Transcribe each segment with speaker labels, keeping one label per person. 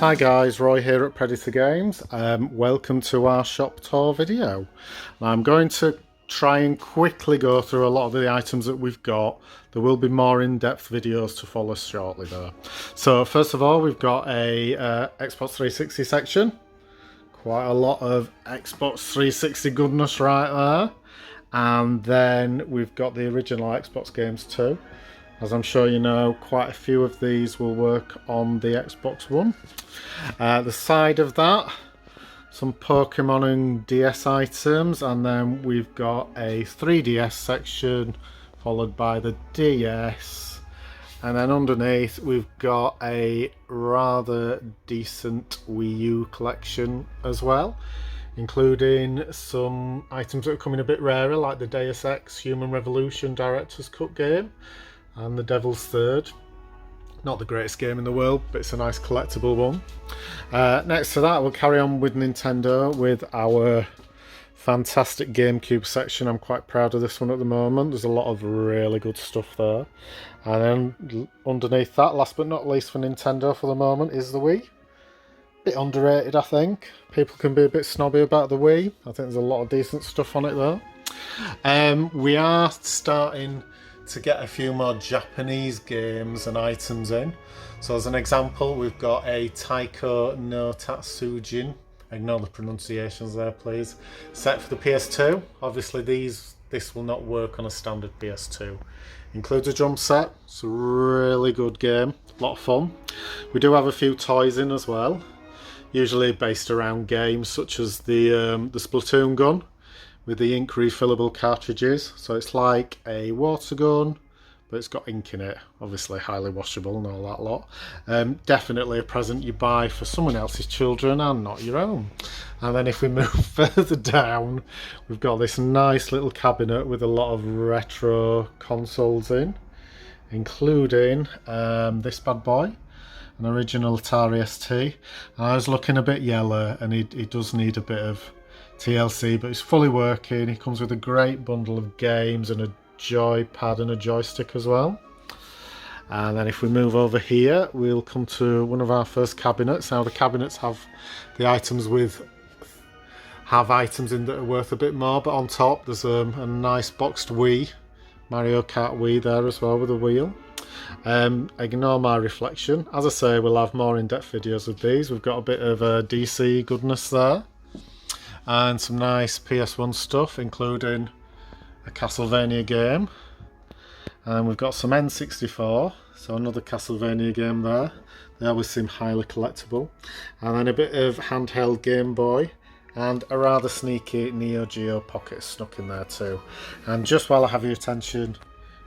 Speaker 1: Hi guys, Roy here at Predator Games. Welcome to our shop tour video. I'm going to try and quickly go through a lot of the items that we've got. There will be more in-depth videos to follow shortly though. So first of all, we've got a Xbox 360 section. Quite a lot of Xbox 360 goodness right there. And then we've got the original Xbox games too. As I'm sure you know, quite a few of these will work on the Xbox One. The side of that, some Pokemon and DS items, and then we've got a 3DS section, followed by the DS. And then underneath, we've got a rather decent Wii U collection as well, including some items that are coming a bit rarer, like the Deus Ex Human Revolution Director's Cut game, and the Devil's Third. Not the greatest game in the world, but it's a nice collectible one. Next to that, we'll carry on with Nintendo with our fantastic GameCube section. I'm quite proud of this one at the moment. There's a lot of really good stuff there. And then underneath that, last but not least for Nintendo for the moment, is the Wii. Bit underrated, I think. People can be a bit snobby about the Wii. I think there's a lot of decent stuff on it though. We are starting to get a few more Japanese games and items in. So as an example, we've got a Taiko no Tatsujin, ignore the pronunciations there please, set for the PS2. Obviously this will not work on a standard PS2. Includes a drum set. It's a really good game, a lot of fun. We do have a few toys in as well, usually based around games such as the Splatoon gun with the ink refillable cartridges. So it's like a water gun, but it's got ink in it, obviously highly washable and all that lot. Definitely a present you buy for someone else's children and not your own. And then if we move further down, we've got this nice little cabinet with a lot of retro consoles in, including this bad boy, an original Atari ST. And I was looking a bit yellow, and he does need a bit of TLC, but it's fully working. He comes with a great bundle of games and a joypad and a joystick as well. And then if we move over here, we'll come to one of our first cabinets. Now the cabinets have the items items in that are worth a bit more, but on top there's a nice boxed Wii, Mario Kart Wii there as well with a wheel. Ignore my reflection. As I say, we'll have more in-depth videos of these. We've got a bit of DC goodness there, and some nice PS1 stuff, including a Castlevania game. And we've got some N64, so another Castlevania game there. They always seem highly collectible. And then a bit of handheld Game Boy, and a rather sneaky Neo Geo Pocket snuck in there too. And just while I have your attention,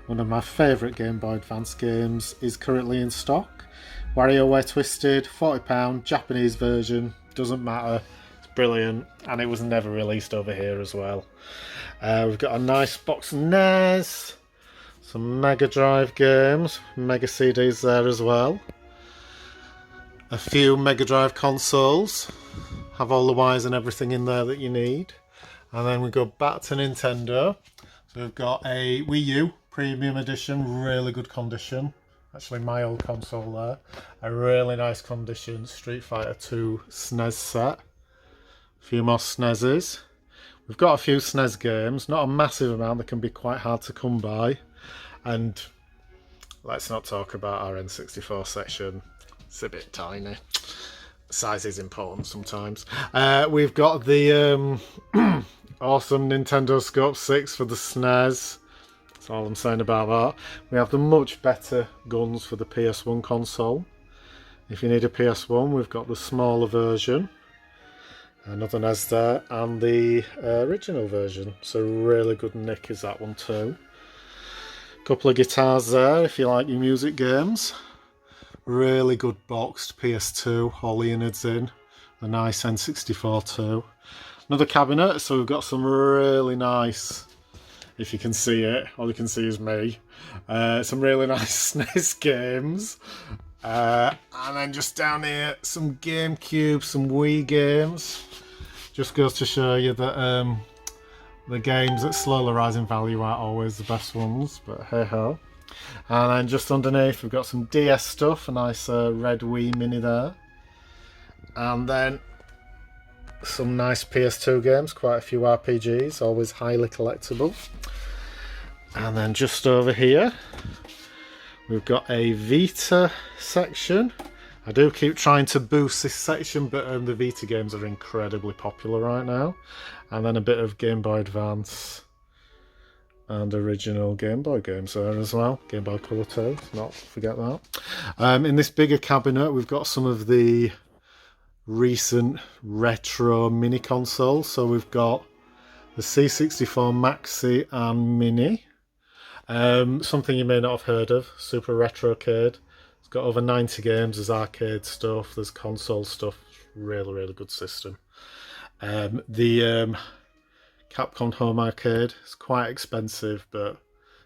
Speaker 1: one of my favourite Game Boy Advance games is currently in stock. WarioWare Twisted, £40, Japanese version, doesn't matter. Brilliant, and it was never released over here as well. We've got a nice box of NES, some Mega Drive games, Mega CDs there as well, a few Mega Drive consoles, have all the wires and everything in there that you need. And then we go back to Nintendo. So we've got a Wii U Premium Edition, really good condition. Actually my old console there. A really nice condition Street Fighter 2 SNES set. A few more SNESes. We've got a few SNES games, not a massive amount, that can be quite hard to come by. And let's not talk about our N64 section, it's a bit tiny. Size is important sometimes. We've got the awesome Nintendo Scope 6 for the SNES. That's all I'm saying about that. We have the much better guns for the PS1 console. If you need a PS1, we've got the smaller version. Another NES there, and the original version. So really good nick is that one too. Couple of guitars there if you like your music games. Really good boxed PS2, all the innards in. The nice N64 too. Another cabinet, so we've got some really nice, if you can see it, all you can see is me. Some really nice SNES games. And then just down here, some GameCube, some Wii games. Just goes to show you that the games that slowly rise in value aren't always the best ones, but hey ho. And then just underneath we've got some DS stuff, a nice red Wii Mini there. And then some nice PS2 games, quite a few RPGs, always highly collectible. And then just over here, we've got a Vita section. I do keep trying to boost this section, but the Vita games are incredibly popular right now. And then a bit of Game Boy Advance and original Game Boy games there as well. Game Boy Color too, not forget that. In this bigger cabinet, we've got some of the recent retro mini consoles. So we've got the C64 Maxi and Mini. Something you may not have heard of, Super Retrocade. It's got over 90 games, there's arcade stuff, there's console stuff, really good system. The Capcom Home Arcade is quite expensive, but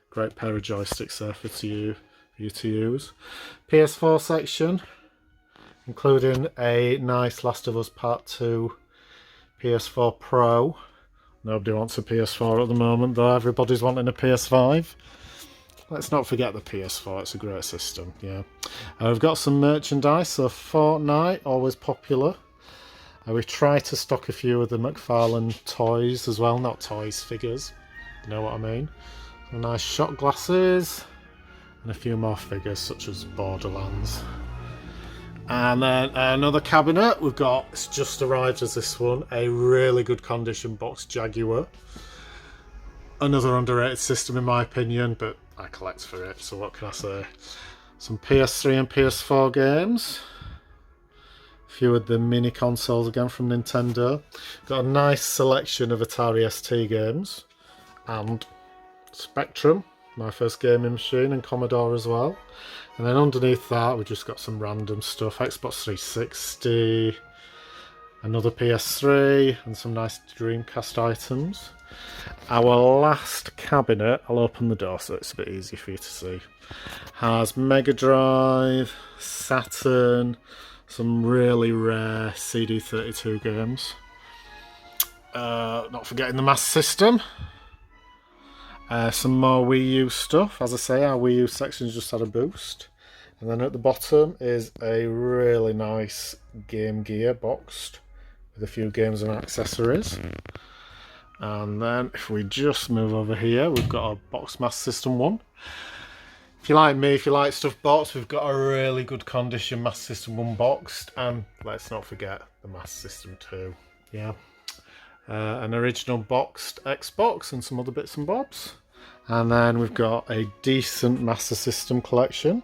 Speaker 1: great pair of joysticks there for you to use. PS4 section, including a nice Last of Us Part 2 PS4 Pro. Nobody wants a PS4 at the moment, though. Everybody's wanting a PS5. Let's not forget the PS4, it's a great system, yeah. We've got some merchandise, so Fortnite, always popular. We try to stock a few of the McFarlane toys as well, not toys, figures, you know what I mean. Some nice shot glasses, and a few more figures such as Borderlands. And then another cabinet, we've got, it's just arrived as this one, a really good condition box Jaguar. Another underrated system in my opinion, but I collect for it, so what can I say. Some PS3 and PS4 games. A few of the mini consoles again from Nintendo. Got a nice selection of Atari ST games. And Spectrum, my first gaming machine, and Commodore as well. And then underneath that we've just got some random stuff. Xbox 360, another PS3, and some nice Dreamcast items. Our last cabinet, I'll open the door so it's a bit easier for you to see, has Mega Drive, Saturn, some really rare CD32 games. Not forgetting the Master System. Some more Wii U stuff. As I say, our Wii U section's just had a boost. And then at the bottom is a really nice Game Gear boxed with a few games and accessories. And then if we just move over here, we've got a box Master System 1. If you like me, if you like stuff boxed, we've got a really good condition Master System 1 boxed. And let's not forget the Master System 2. Yeah. An original boxed Xbox and some other bits and bobs. And then we've got a decent Master System collection.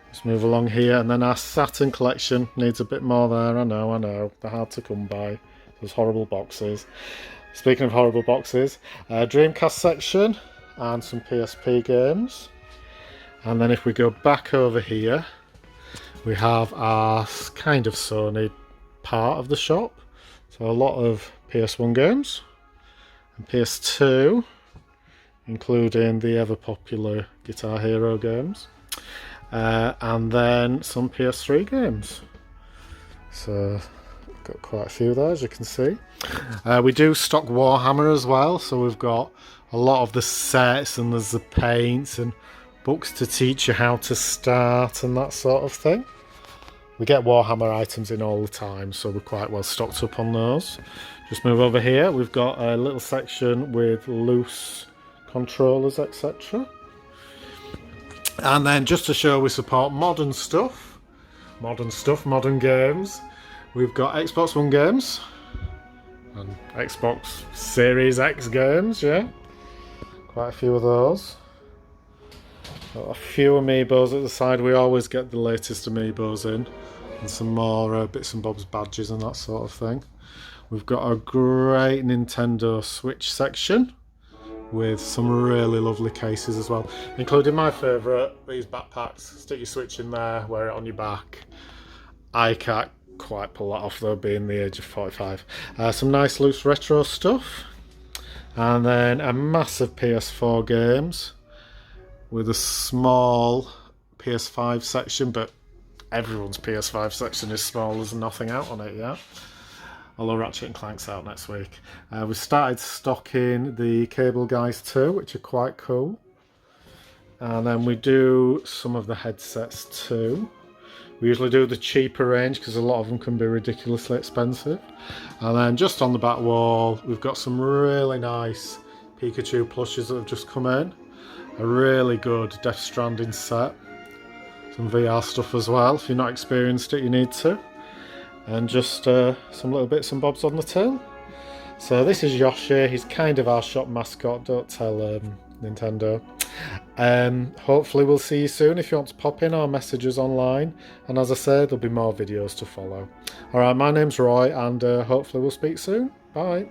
Speaker 1: Let's move along here. And then our Saturn collection needs a bit more there. I know. They're hard to come by. Those horrible boxes. Speaking of horrible boxes, Dreamcast section and some PSP games. And then if we go back over here, we have our kind of Sony part of the shop. So a lot of PS1 games and PS2, including the ever popular Guitar Hero games. And then some PS3 games. So got quite a few there, as you can see. We do stock Warhammer as well, so we've got a lot of the sets, and there's the paints and books to teach you how to start and that sort of thing. We get Warhammer items in all the time, so we're quite well stocked up on those. Just move over here, we've got a little section with loose controllers, etc. And then just to show we support modern stuff, modern games. We've got Xbox One games and Xbox Series X games, yeah. Quite a few of those. Got a few Amiibos at the side. We always get the latest Amiibos in. And some more bits and bobs, badges and that sort of thing. We've got a great Nintendo Switch section with some really lovely cases as well, including my favourite, these backpacks. Stick your Switch in there, wear it on your back. I can't quite pull that off though, being the age of 45. Some nice loose retro stuff, and then a massive PS4 games with a small PS5 section, but everyone's PS5 section is small, there's nothing out on it yet, although Ratchet & Clank's out next week. We started stocking the Cable Guys too, which are quite cool, and then we do some of the headsets too. We usually do the cheaper range because a lot of them can be ridiculously expensive. And then just on the back wall, we've got some really nice Pikachu plushes that have just come in. A really good Death Stranding set. Some VR stuff as well. If you're not experienced it, you need to. And just some little bits and bobs on the till. So this is Yoshi. He's kind of our shop mascot. Don't tell Nintendo. Hopefully we'll see you soon if you want to pop in or message us online. And as I say, there'll be more videos to follow. Alright, my name's Roy, and hopefully we'll speak soon. Bye.